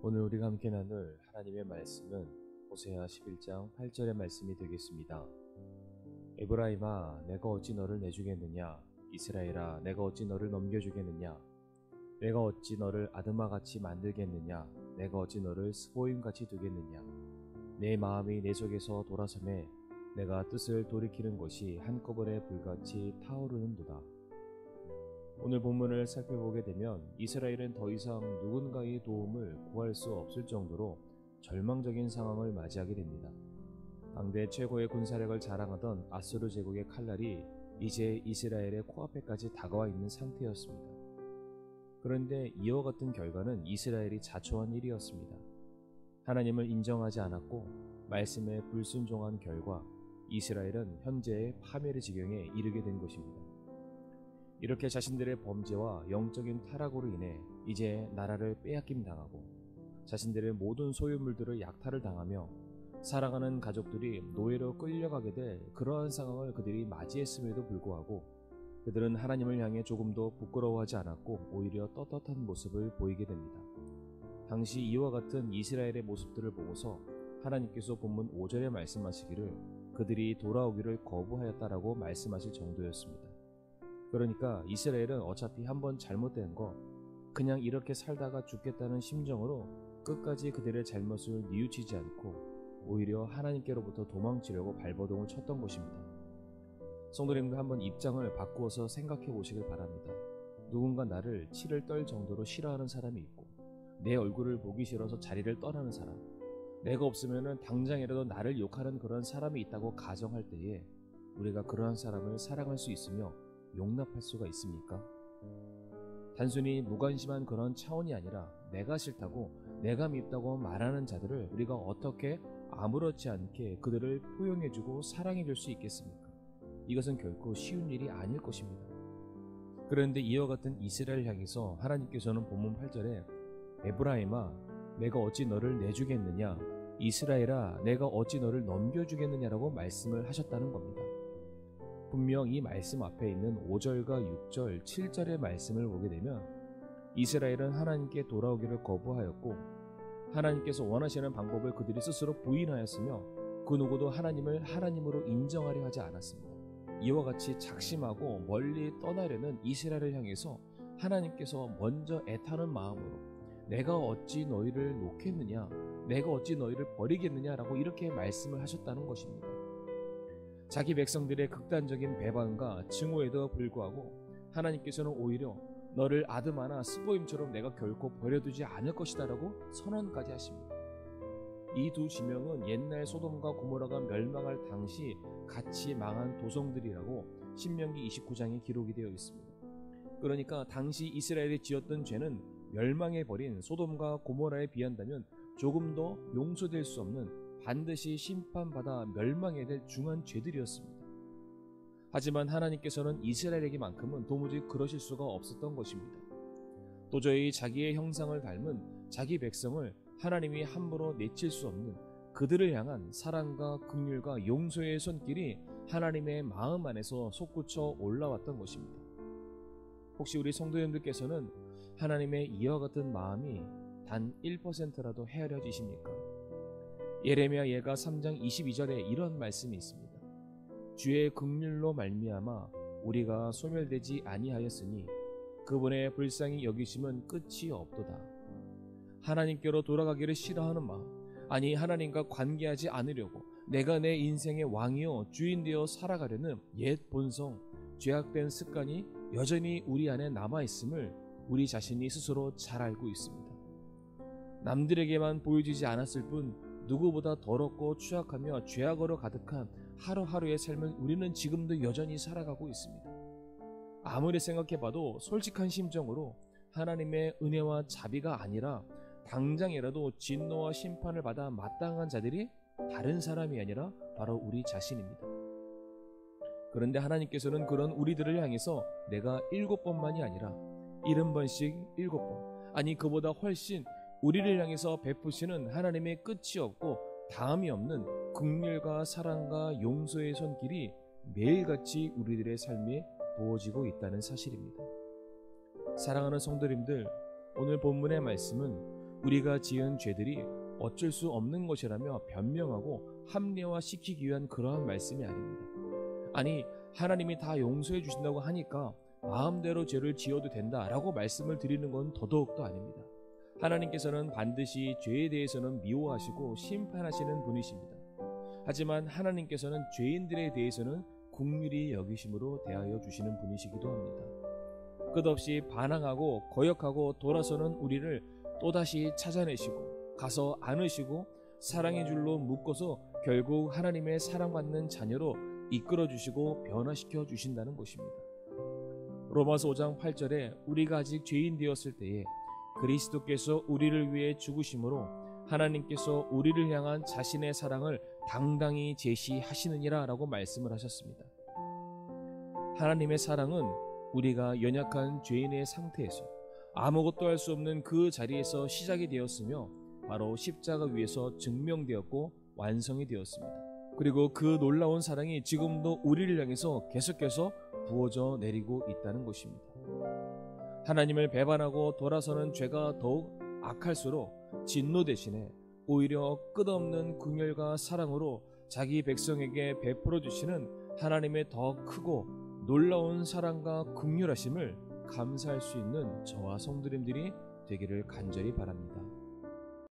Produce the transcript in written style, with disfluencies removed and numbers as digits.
오늘 우리가 함께 나눌 하나님의 말씀은 호세아 11장 8절의 말씀이 되겠습니다. 에브라임아, 내가 어찌 너를 내주겠느냐? 이스라엘아, 내가 어찌 너를 넘겨주겠느냐? 내가 어찌 너를 아드마같이 만들겠느냐? 내가 어찌 너를 스보임같이 두겠느냐? 내 마음이 내 속에서 돌아서매 내가 뜻을 돌이키는 것이 한꺼번에 불같이 타오르는도다. 오늘 본문을 살펴보게 되면 이스라엘은 더 이상 누군가의 도움을 구할 수 없을 정도로 절망적인 상황을 맞이하게 됩니다. 당대 최고의 군사력을 자랑하던 아수르 제국의 칼날이 이제 이스라엘의 코앞에까지 다가와 있는 상태였습니다. 그런데 이와 같은 결과는 이스라엘이 자초한 일이었습니다. 하나님을 인정하지 않았고 말씀에 불순종한 결과 이스라엘은 현재의 파멸의 지경에 이르게 된 것입니다. 이렇게 자신들의 범죄와 영적인 타락으로 인해 이제 나라를 빼앗김 당하고 자신들의 모든 소유물들을 약탈을 당하며 살아가는 가족들이 노예로 끌려가게 될 그러한 상황을 그들이 맞이했음에도 불구하고 그들은 하나님을 향해 조금도 부끄러워하지 않았고 오히려 떳떳한 모습을 보이게 됩니다. 당시 이와 같은 이스라엘의 모습들을 보고서 하나님께서 본문 5절에 말씀하시기를 그들이 돌아오기를 거부하였다라고 말씀하실 정도였습니다. 그러니까 이스라엘은 어차피 한번 잘못된 거 그냥 이렇게 살다가 죽겠다는 심정으로 끝까지 그들의 잘못을 뉘우치지 않고 오히려 하나님께로부터 도망치려고 발버둥을 쳤던 것입니다. 성도님들 한번 입장을 바꾸어서 생각해 보시길 바랍니다. 누군가 나를 치를 떨 정도로 싫어하는 사람이 있고 내 얼굴을 보기 싫어서 자리를 떠나는 사람, 내가 없으면 당장이라도 나를 욕하는 그런 사람이 있다고 가정할 때에 우리가 그러한 사람을 사랑할 수 있으며 용납할 수가 있습니까? 단순히 무관심한 그런 차원이 아니라 내가 싫다고 내가 밉다고 말하는 자들을 우리가 어떻게 아무렇지 않게 그들을 포용해주고 사랑해줄 수 있겠습니까? 이것은 결코 쉬운 일이 아닐 것입니다. 그런데 이와 같은 이스라엘 향해서 하나님께서는 본문 8절에 에브라임아, 내가 어찌 너를 내주겠느냐? 이스라엘아, 내가 어찌 너를 넘겨주겠느냐라고 말씀을 하셨다는 겁니다. 분명 이 말씀 앞에 있는 5절과 6절, 7절의 말씀을 보게 되면 이스라엘은 하나님께 돌아오기를 거부하였고 하나님께서 원하시는 방법을 그들이 스스로 부인하였으며 그 누구도 하나님을 하나님으로 인정하려 하지 않았습니다. 이와 같이 작심하고 멀리 떠나려는 이스라엘을 향해서 하나님께서 먼저 애타는 마음으로 내가 어찌 너희를 놓겠느냐, 내가 어찌 너희를 버리겠느냐라고 이렇게 말씀을 하셨다는 것입니다. 자기 백성들의 극단적인 배반과 증오에도 불구하고 하나님께서는 오히려 너를 아드마나 스보임처럼 내가 결코 버려두지 않을 것이다 라고 선언까지 하십니다. 이 두 지명은 옛날 소돔과 고모라가 멸망할 당시 같이 망한 도성들이라고 신명기 29장에 기록이 되어 있습니다. 그러니까 당시 이스라엘이 지었던 죄는 멸망해버린 소돔과 고모라에 비한다면 조금 더 용서될 수 없는 반드시 심판받아 멸망해야 될 중한 죄들이었습니다. 하지만 하나님께서는 이스라엘에게만큼은 도무지 그러실 수가 없었던 것입니다. 도저히 자기의 형상을 닮은 자기 백성을 하나님이 함부로 내칠 수 없는 그들을 향한 사랑과 긍휼과 용서의 손길이 하나님의 마음 안에서 솟구쳐 올라왔던 것입니다. 혹시 우리 성도님들께서는 하나님의 이와 같은 마음이 단 1%라도 헤아려지십니까? 예레미야 예가 3장 22절에 이런 말씀이 있습니다. 주의 긍휼로 말미암아 우리가 소멸되지 아니하였으니 그분의 불쌍히 여기심은 끝이 없도다. 하나님께로 돌아가기를 싫어하는 마음, 아니 하나님과 관계하지 않으려고 내가 내 인생의 왕이요 주인 되어 살아가려는 옛 본성, 죄악된 습관이 여전히 우리 안에 남아있음을 우리 자신이 스스로 잘 알고 있습니다. 남들에게만 보여지지 않았을 뿐 누구보다 더럽고 추악하며 죄악으로 가득한 하루하루의 삶을 우리는 지금도 여전히 살아가고 있습니다. 아무리 생각해봐도 솔직한 심정으로 하나님의 은혜와 자비가 아니라 당장이라도 진노와 심판을 받아 마땅한 자들이 다른 사람이 아니라 바로 우리 자신입니다. 그런데 하나님께서는 그런 우리들을 향해서 내가 7번만이 아니라 70번씩 7번, 아니 그보다 훨씬 우리를 향해서 베푸시는 하나님의 끝이 없고 다음이 없는 긍휼과 사랑과 용서의 손길이 매일같이 우리들의 삶에 부어지고 있다는 사실입니다. 사랑하는 성도님들, 오늘 본문의 말씀은 우리가 지은 죄들이 어쩔 수 없는 것이라며 변명하고 합리화시키기 위한 그러한 말씀이 아닙니다. 아니, 하나님이 다 용서해 주신다고 하니까 마음대로 죄를 지어도 된다라고 말씀을 드리는 건 더더욱도 아닙니다. 하나님께서는 반드시 죄에 대해서는 미워하시고 심판하시는 분이십니다. 하지만 하나님께서는 죄인들에 대해서는 긍휼히 여기심으로 대하여 주시는 분이시기도 합니다. 끝없이 반항하고 거역하고 돌아서는 우리를 또다시 찾아내시고 가서 안으시고 사랑의 줄로 묶어서 결국 하나님의 사랑받는 자녀로 이끌어 주시고 변화시켜 주신다는 것입니다. 로마서 5장 8절에 우리가 아직 죄인 되었을 때에 그리스도께서 우리를 위해 죽으심으로 하나님께서 우리를 향한 자신의 사랑을 당당히 제시하시느니라 라고 말씀을 하셨습니다. 하나님의 사랑은 우리가 연약한 죄인의 상태에서 아무것도 할 수 없는 그 자리에서 시작이 되었으며 바로 십자가 위에서 증명되었고 완성이 되었습니다. 그리고 그 놀라운 사랑이 지금도 우리를 향해서 계속해서 부어져 내리고 있다는 것입니다. 하나님을 배반하고 돌아서는 죄가 더욱 악할수록 진노 대신에 오히려 끝없는 긍휼과 사랑으로 자기 백성에게 베풀어 주시는 하나님의 더 크고 놀라운 사랑과 긍휼하심을 감사할 수 있는 저와 성도님들이 되기를 간절히 바랍니다.